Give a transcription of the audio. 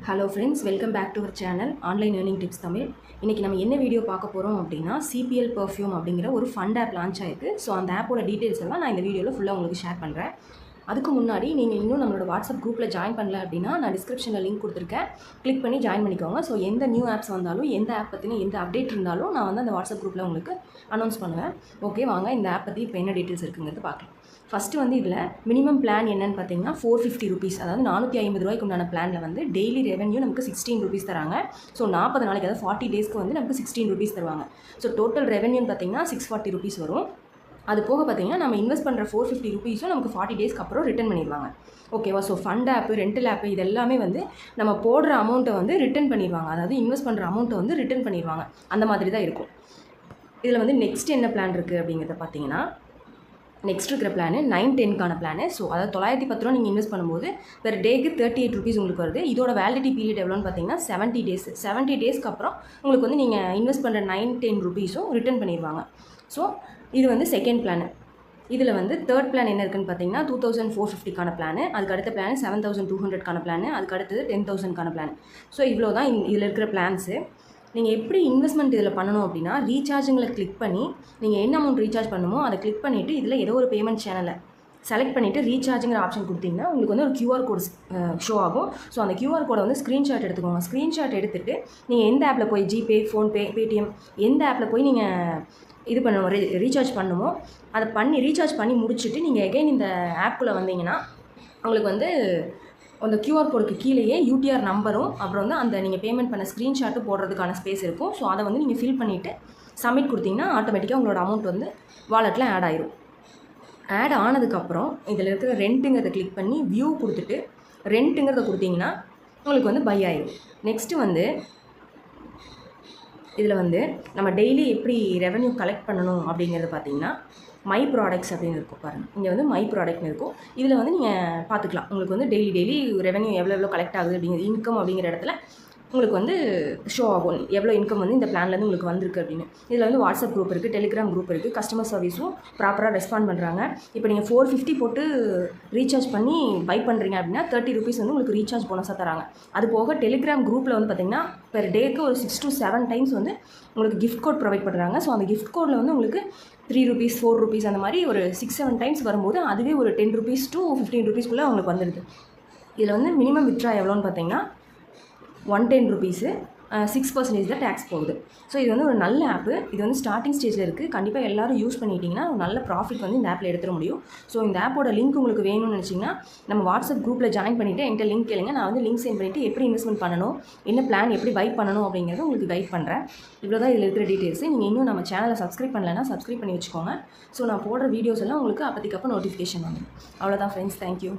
Hello friends, welcome back to our channel Online Earning Tips Tamil. இன்னைக்கு நம்ம என்ன video பார்க்க போறோம் அப்படினா CPL Perfume அப்படிங்கற ஒரு ஃபண்ட் ஆப் லான்ச் ஆயிருக்கு. சோ அந்த ஆப்போட டீடைல்ஸ் எல்லாம் நான் இந்த வீடியோல ஃபுல்லா உங்களுக்கு ஷேர் பண்றேன். அதுக்கு முன்னாடி நீங்க இன்னும் நம்மளோட வாட்ஸ்அப் குரூப்ல ஜாயின் பண்ணல அப்படினா நான் டிஸ்கிரிப்ஷன்ல லிங்க் கொடுத்திருக்கேன். கிளிக் பண்ணி ஜாயின் பண்ணிக்கோங்க. சோ எந்த நியூ ஆப்ஸ் வந்தாலும் எந்த ஆப் பத்தின எந்த அப்டேட் இருந்தாலும் நான் வந்து அந்த வாட்ஸ்அப் குரூப்ல உங்களுக்கு அனௌன்ஸ் பண்ணுவேன். ஓகே வாங்க இந்த ஆப் பத்தி இப்போ என்ன டீடைல்ஸ் இருக்குங்கிறது பார்க்கலாம். ஃபர்ஸ்ட் வந்து இதுல மினிமம் பிளான் என்னன்னு பாத்தீங்கன்னா 450 ரூபீஸ் அதாவது 450 ரூபாய்க்கு உண்டான பிளான்ல வந்து டெய்லி ரெவென்யூ நமக்கு 16 ரூபீஸ் தராங்க. ஸோ 40 நாளைக்கு அதாவது 40 டேஸ்க்கு வந்து நமக்கு 16 ரூபீஸ் தருவாங்க. ஸோ டோட்டல் ரெவென்யூன்னு பார்த்தீங்கன்னா 640 ரூபீஸ் வரும். அது போக பார்த்தீங்கன்னா நம்ம இன்வெஸ்ட் பண்ணுற 450 ரூபீஸும் நமக்கு 40 டேஸ்க்கு அப்புறம் ரிட்டர்ன் பண்ணிடுவாங்க. ஓகேவா? ஸோ ஃபண்ட் ஆப்பு ரெண்டல் ஆப்பு இது எல்லாமே வந்து நம்ம போடுற அமௌண்ட்டை வந்து ரிட்டர்ன் பண்ணிடுவாங்க. அதாவது இன்வெஸ்ட் பண்ணுற அமௌண்ட்டை வந்து ரிட்டர்ன் பண்ணிடுவாங்க. அந்த மாதிரி தான் இருக்கும். இதில் வந்து நெக்ஸ்ட் என்ன பிளான் இருக்குது அப்படிங்கிறத பார்த்தீங்கன்னா நெக்ஸ்ட் இருக்கிற பிளான் 9-10க்கான பிளான். ஸோ அதாவது 910 ரூபா நீங்கள் இன்வெஸ்ட் பண்ணும்போது பெர் டேக்கு 38 ரூபீஸ் உங்களுக்கு வருது. இதோட வேலிடிட்டி பீரியட் எவ்வளோன்னு பார்த்தீங்கன்னா 70 டேஸ். 70 டேஸ்க்கு அப்புறம் உங்களுக்கு வந்து நீங்கள் இன்வெஸ்ட் பண்ணுற 9-10 ரூபீஸும் ரிட்டர்ன் பண்ணிடுவாங்க. ஸோ இது வந்து செகண்ட் பிளான். இதில் வந்து தேர்ட் பிளான் என்ன இருக்குன்னு பார்த்தீங்கன்னா 2450க்கான பிளான். அதுக்கு அடுத்த பிளான் 7200க்கான பிளான். அதுக்கு அடுத்தது 10,000க்கான பிளான். ஸோ இவ்வளோ தான் இதில் இருக்கிற பிளான்ஸு. நீங்கள் எப்படி இன்வெஸ்ட்மெண்ட் இதில் பண்ணணும் அப்படின்னா ரீசார்ஜுங்களை கிளிக் பண்ணி நீங்கள் என்ன அமௌண்ட் ரீசார்ஜ் பண்ணணுமோ அதை கிளிக் பண்ணிவிட்டு இதில் ஏதோ ஒரு பேமெண்ட் சேனலை செலக்ட் பண்ணிவிட்டு ரீசார்ஜுங்கிற ஆப்ஷன் கொடுத்தீங்கன்னா உங்களுக்கு வந்து ஒரு கியூஆர் கோட் ஷோ ஆகும். ஸோ அந்த கியூஆர் கோடை வந்து ஸ்க்ரீன்ஷாட் எடுத்துக்கோங்க. ஸ்க்ரீன்ஷாட் எடுத்துகிட்டு நீங்கள் எந்த ஆப்பில் போய் ஜிபே, ஃபோன்பே, பேடிஎம் எந்த ஆப்பில் போய் நீங்கள் இது பண்ணணும் ரீசார்ஜ் பண்ணணுமோ அதை பண்ணி ரீசார்ஜ் பண்ணி முடிச்சுட்டு நீங்கள் எகைன் இந்த ஆப்புக்குள்ளே வந்தீங்கன்னா உங்களுக்கு வந்து அந்த கியூஆர் கோடுக்கு கீழேயே யூடிஆர் நம்பரும் அப்புறம் வந்து அந்த நீங்கள் பேமெண்ட் பண்ண ஸ்க்ரீன்ஷாட்டு போடுறதுக்கான ஸ்பேஸ் இருக்கும். ஸோ அதை வந்து நீங்கள் ஃபில் பண்ணிவிட்டு சப்மிட் கொடுத்தீங்கன்னா ஆட்டோமேட்டிக்காக உங்களோட அமௌண்ட் வந்து வாலெட்டில் ஆட் ஆயிரும். ஆட் ஆனதுக்கப்புறம் இதில் இருக்கிற ரெண்ட்டுங்கிறத கிளிக் பண்ணி வியூ கொடுத்துட்டு ரெண்ட்டுங்கிறத கொடுத்தீங்கன்னா உங்களுக்கு வந்து பை ஆயிரும். நெக்ஸ்ட்டு வந்து இதில் வந்து நம்ம டெய்லி எப்படி ரெவென்யூ கலெக்ட் பண்ணணும் அப்படிங்கிறது பார்த்தீங்கன்னா மை ப்ராடக்ட்ஸ் அப்படின்னு இருக்கும் பாருங்கள். இங்கே வந்து மை ப்ராடக்ட்னு இருக்கும். இதில் வந்து நீங்கள் பார்த்துக்கலாம் உங்களுக்கு வந்து டெய்லி ரெவென்யூ எவ்வளோ கலெக்ட் ஆகுது அப்படிங்கிறது இன்கம் அப்படிங்கிற இடத்துல உங்களுக்கு வந்து ஷோ ஆகும் எவ்வளோ இன்கம் வந்து இந்த பிளான்லேருந்து உங்களுக்கு வந்திருக்கு அப்படின்னு. இதில் வந்து வாட்ஸ்அப் குரூப் இருக்குது, டெலிகிராம் குரூப் இருக்குது, கஸ்டமர் சர்வீஸும் ப்ராப்பராக ரெஸ்பாண்ட் பண்ணுறாங்க. இப்போ நீங்கள் 450 போட்டு ரீசார்ஜ் பண்ணி பை பண்ணுறீங்க அப்படின்னா 30 ரூபீஸ் வந்து உங்களுக்கு ரீசார்ஜ் போனஸாக தராங்க. அது போக டெலிகிராம் குரூப்பில் வந்து பார்த்திங்கன்னா பெர் டேக்கு ஒரு 6 to 7 டைம்ஸ் வந்து உங்களுக்கு கிஃப்ட் கோட் ப்ரொவைட் பண்ணுறாங்க. ஸோ அந்த கிஃப்ட் கோடில் வந்து உங்களுக்கு 3 ரூபீஸ் 4 ரூபீஸ் அந்த மாதிரி ஒரு 6-7 டைம்ஸ் வரும்போது அதுவே ஒரு 10 ரூபீஸ் to 15 ரூபீஸ்க்குள்ளே உங்களுக்கு வந்துடுது. இதில் வந்து மினிமம் வித்ட்ரா எவ்வளோன்னு பார்த்தீங்கன்னா 110 ரூபீஸு 6% தான் டேக்ஸ் போகுது. ஸோ இது வந்து ஒரு நல்ல ஆப்பு. இது வந்து ஸ்டார்டிங் ஸ்டேஜில் இருக்குது. கண்டிப்பாக எல்லோரும் யூஸ் பண்ணிட்டீங்கன்னா ஒரு நல்ல ப்ராஃபிட் வந்து இந்த ஆப்பில் எடுத்துட முடியும். ஸோ இந்த ஆப்போட லிங்க் உங்களுக்கு வேணும்னு நினச்சிங்கன்னா நம்ம வாட்ஸ்அப் குரூப்பில் ஜாயின் பண்ணிவிட்டு என்கிட்ட லிங்க் கேளுங்க. நான் வந்து லிங்க் சென்ட் பண்ணிவிட்டு எப்படி இன்வெஸ்ட்மெண்ட் பண்ணணும், என்ன பிளான் எப்படி பை பண்ணணும் அப்படிங்கிறத உங்களுக்கு கைட் பண்ணுறேன். இவ்வளோ தான் இதில் இருக்கிற டீட்டெயில்ஸு. நீங்கள் இன்னும் நம்ம சேனலை சப்ஸ்கிரைப் பண்ணலைன்னா சப்ஸ்கிரைப் பண்ணி வச்சுக்கோங்க. ஸோ நான் போடுற வீடியோஸ் எல்லாம் உங்களுக்கு அப்போதைக்கப்போ நோட்டிஃபிகேஷன் வந்துடும். அவ்வளோதான் ஃப்ரெண்ட்ஸ், தேங்க்யூ.